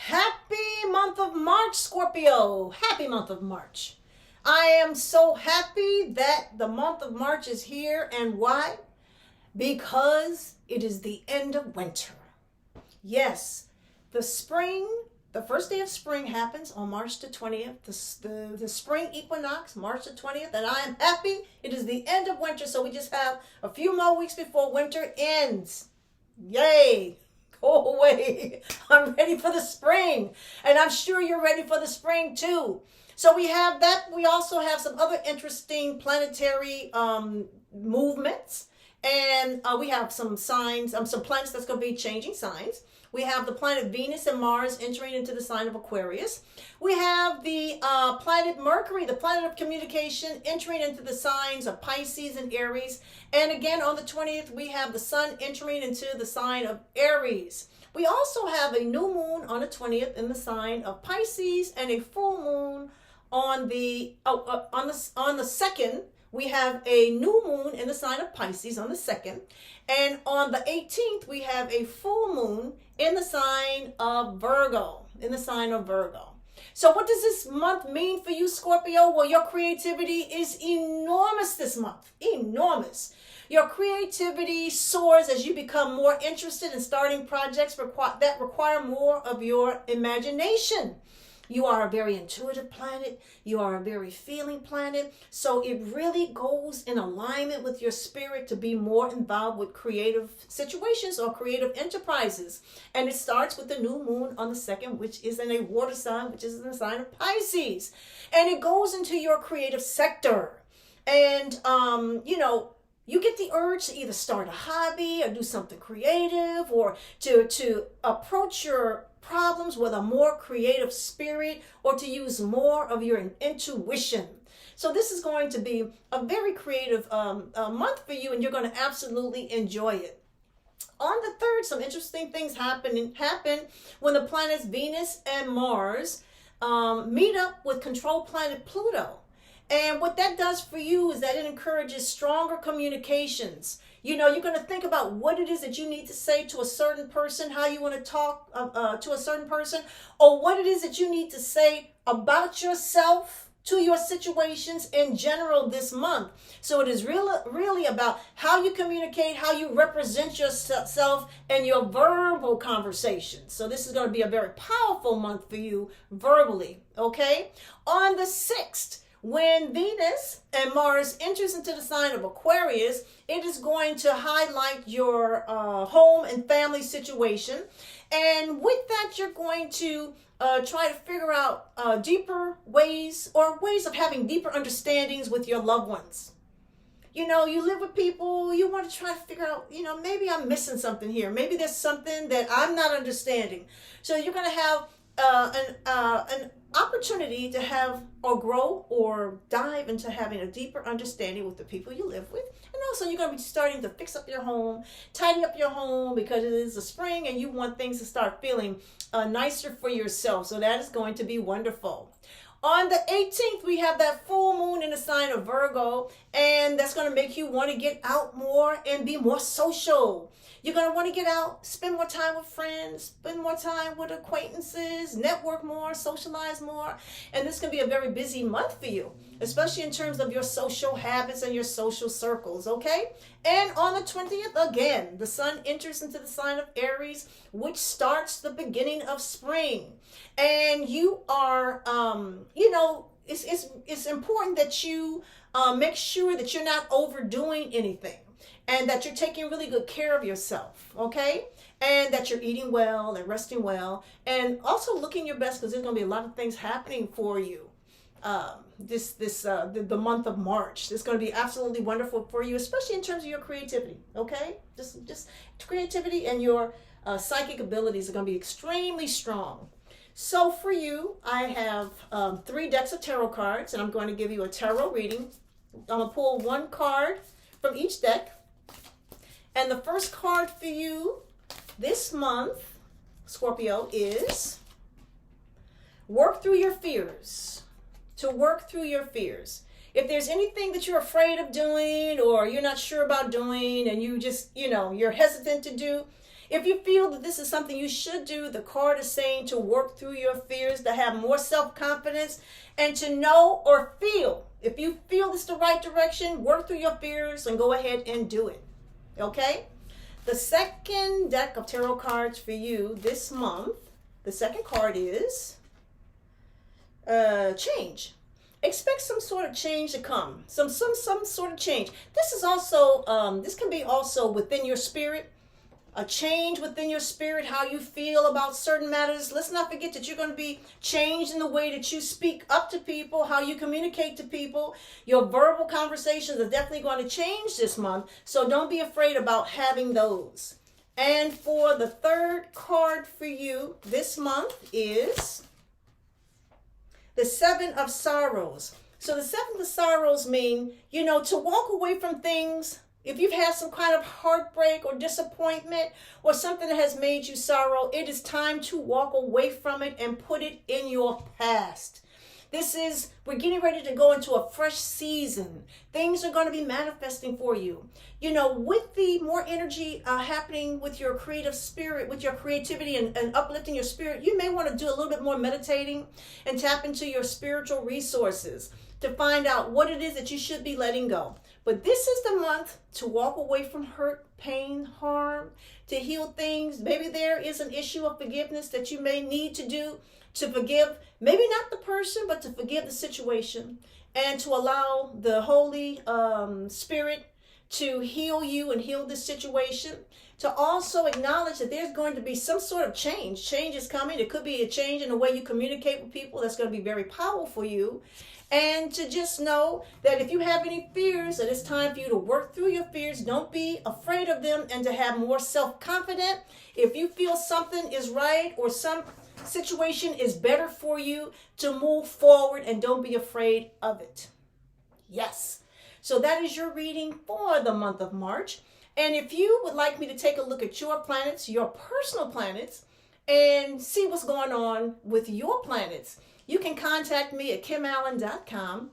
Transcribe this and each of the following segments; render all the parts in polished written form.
Happy month of March, Scorpio. Happy month of March. I am so happy that the month of March is here. And why? Because it is the end of winter. Yes, the spring, the first day of spring happens on March the 20th. The spring equinox, March the 20th. And I am happy it is the end of winter. So we just have a few more weeks before winter ends. Yay! Go away. I'm ready for the spring. And I'm sure you're ready for the spring too. So we have that. We also have some other interesting planetary movements. And we have some signs, some planets that's going to be changing signs. We have the planet Venus and Mars entering into the sign of Aquarius. We have the planet Mercury, the planet of communication, entering into the signs of Pisces and Aries. And again, on the 20th, we have the sun entering into the sign of Aries. We also have a new moon on the 20th in the sign of Pisces and a full moon on the 2nd. We have a new moon in the sign of Pisces on the 2nd. And on the 18th, we have a full moon in the sign of Virgo, So what does this month mean for you, Scorpio? Well, your creativity is enormous this month, enormous. Your creativity soars as you become more interested in starting projects that require more of your imagination. You are a very intuitive planet. You are a very feeling planet. So it really goes in alignment with your spirit to be more involved with creative situations or creative enterprises. And it starts with the new moon on the 2nd, which is in a water sign, which is in the sign of Pisces. And it goes into your creative sector. And, you get the urge to either start a hobby or do something creative or to approach your problems with a more creative spirit or to use more of your intuition. So this is going to be a very creative month for you, and you're going to absolutely enjoy it. On the 3rd, some interesting things happen when the planets Venus and Mars meet up with control planet Pluto. And what that does for you is that it encourages stronger communications. You're going to think about what it is that you need to say to a certain person, how you want to talk to a certain person, or what it is that you need to say about yourself to your situations in general this month. So it is really about how you communicate, how you represent yourself in your verbal conversations. So this is going to be a very powerful month for you verbally, okay? On the 6th, when Venus and Mars enters into the sign of Aquarius, it is going to highlight your home and family situation. And with that, you're going to try to figure out deeper ways of having deeper understandings with your loved ones. You live with people, you want to try to figure out, maybe I'm missing something here. Maybe there's something that I'm not understanding. So you're going to have an opportunity to have or grow or dive into having a deeper understanding with the people you live with. And also you're going to be starting to fix up your home, tidy up your home, because it is the spring and you want things to start feeling nicer for yourself. So that is going to be wonderful. On the 18th, we have that full moon in the sign of Virgo, and that's going to make you want to get out more and be more social. You're going to want to get out, spend more time with friends, spend more time with acquaintances, network more, socialize more. And this can be a very busy month for you, especially in terms of your social habits and your social circles, okay? And on the 20th, again, the sun enters into the sign of Aries, which starts the beginning of spring. And you are, it's important that you make sure that you're not overdoing anything. And that you're taking really good care of yourself, okay? And that you're eating well and resting well. And also looking your best, because there's going to be a lot of things happening for you the month of March. It's going to be absolutely wonderful for you, especially in terms of your creativity, okay? Just creativity and your psychic abilities are going to be extremely strong. So for you, I have 3 decks of tarot cards, and I'm going to give you a tarot reading. I'm going to pull 1 card from each deck. And the first card for you this month, Scorpio, is work through your fears. To work through your fears. If there's anything that you're afraid of doing or you're not sure about doing and you just, you're hesitant to do, If you feel that this is something you should do, the card is saying to work through your fears, to have more self-confidence, and to know or feel. If you feel this is the right direction, work through your fears and go ahead and do it. Okay? The second deck of tarot cards for you this month, the second card is change. Expect some sort of change to come. Some sort of change. This is also, this can be also within your spirit. A change within your spirit, how you feel about certain matters. Let's not forget that you're going to be changed in the way that you speak up to people, how you communicate to people. Your verbal conversations are definitely going to change this month, so don't be afraid about having those. And for the third card for you this month is the Seven of Sorrows. So the Seven of Sorrows mean, to walk away from things. If you've had some kind of heartbreak or disappointment or something that has made you sorrow, it is time to walk away from it and put it in your past. We're getting ready to go into a fresh season. Things are going to be manifesting for you. With the more energy happening with your creative spirit, with your creativity and uplifting your spirit, you may want to do a little bit more meditating and tap into your spiritual resources to find out what it is that you should be letting go. But this is the month to walk away from hurt, pain, harm, to heal things. Maybe there is an issue of forgiveness that you may need to do to forgive, maybe not the person, but to forgive the situation and to allow the Holy Spirit to heal you and heal this situation. To also acknowledge that there's going to be some sort of change. Change is coming. It could be a change in the way you communicate with people that's going to be very powerful for you. And to just know that if you have any fears, that it's time for you to work through your fears. Don't be afraid of them, and to have more self-confidence. If you feel something is right or some situation is better for you, to move forward and don't be afraid of it. Yes. So that is your reading for the month of March. And if you would like me to take a look at your planets, your personal planets, and see what's going on with your planets, you can contact me at kimallen.com,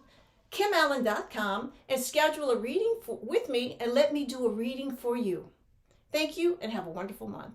and schedule a reading with me and let me do a reading for you. Thank you and have a wonderful month.